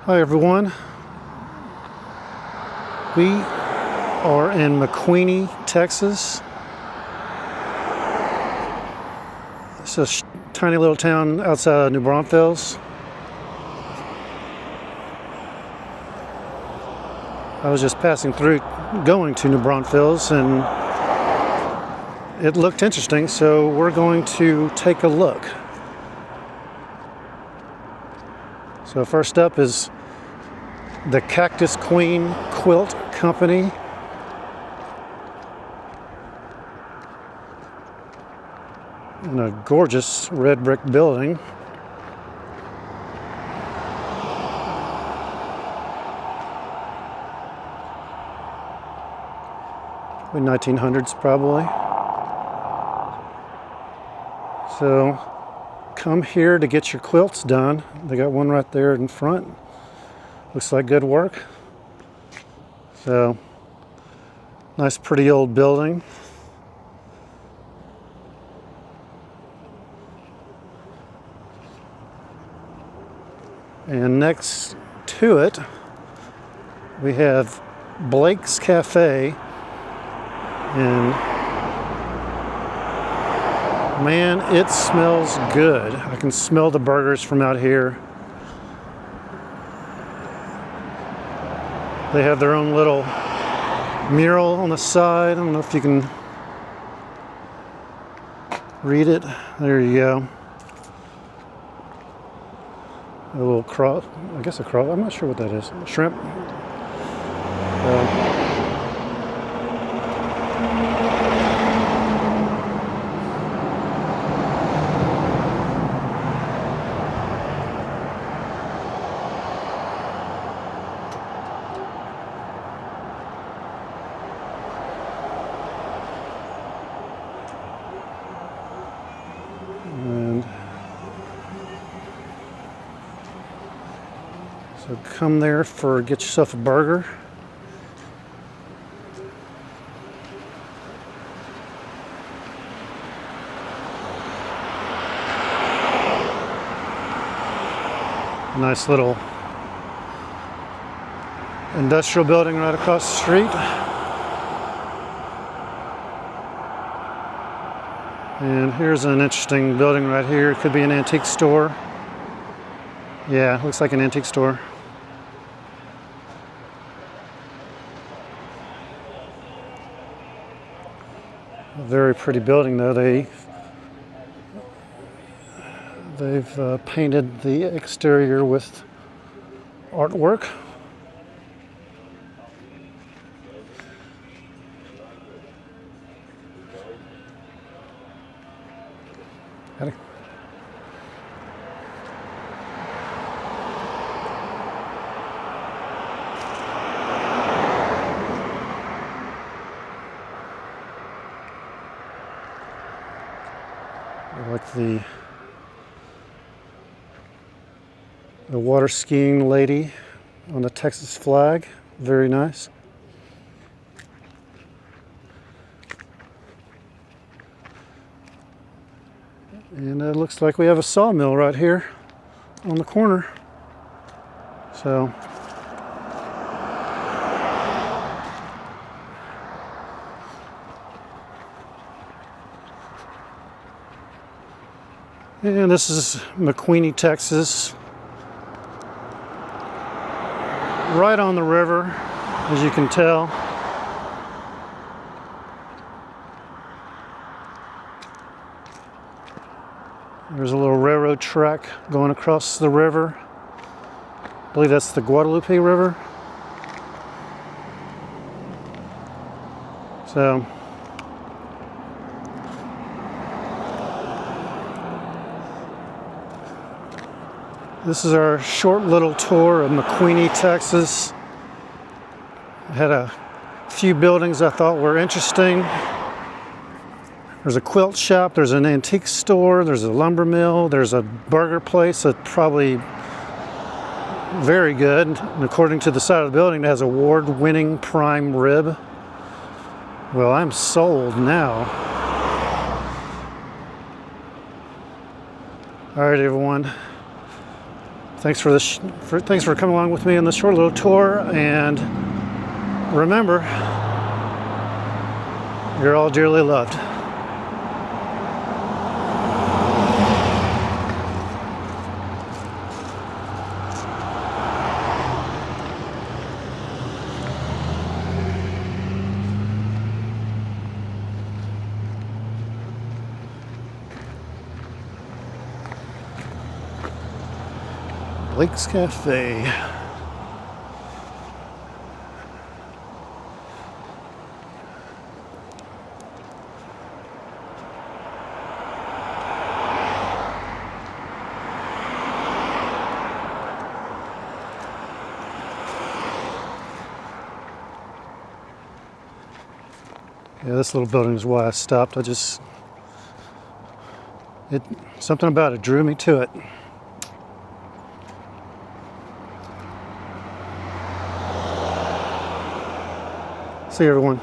Hi everyone, we are in McQueeney, Texas. It's a tiny little town outside of New Braunfels. I was just passing through going to New Braunfels and it looked interesting, so we're going to take a look. So first up is the Cactus Queen Quilt Company. In a gorgeous red brick building. In 1900s probably. So come here to get your quilts done. They got one right there in front. Looks like good work. So, nice pretty old building. And next to it, we have Blake's Cafe. And man, it smells good. I can smell the burgers from out here. They have their own little mural on the side. I don't know if you can read it. There you go. A little cross, I guess a cross, I'm not sure what that is. Shrimp. So come there for get yourself a burger. Nice little industrial building right across the street. And here's an interesting building right here. It could be an antique store. Yeah, looks like an antique store. A very pretty building though. They've painted the exterior with artwork. I like the water skiing lady on the Texas flag. Very nice. And it looks like we have a sawmill right here on the corner. So and this is McQueeney, Texas. Right on the river, as you can tell. There's a little railroad track going across the river. I believe that's the Guadalupe River. So this is our short little tour of McQueeney, Texas. I had a few buildings I thought were interesting. There's a quilt shop, there's an antique store, there's a lumber mill, there's a burger place that's probably very good. And according to the side of the building, it has award-winning prime rib. Well, I'm sold now. All right, everyone. Thanks thanks for coming along with me on this short little tour, and remember, you're all dearly loved. Lake's Cafe. Yeah, this little building is why I stopped. Something about it drew me to it. See you, everyone.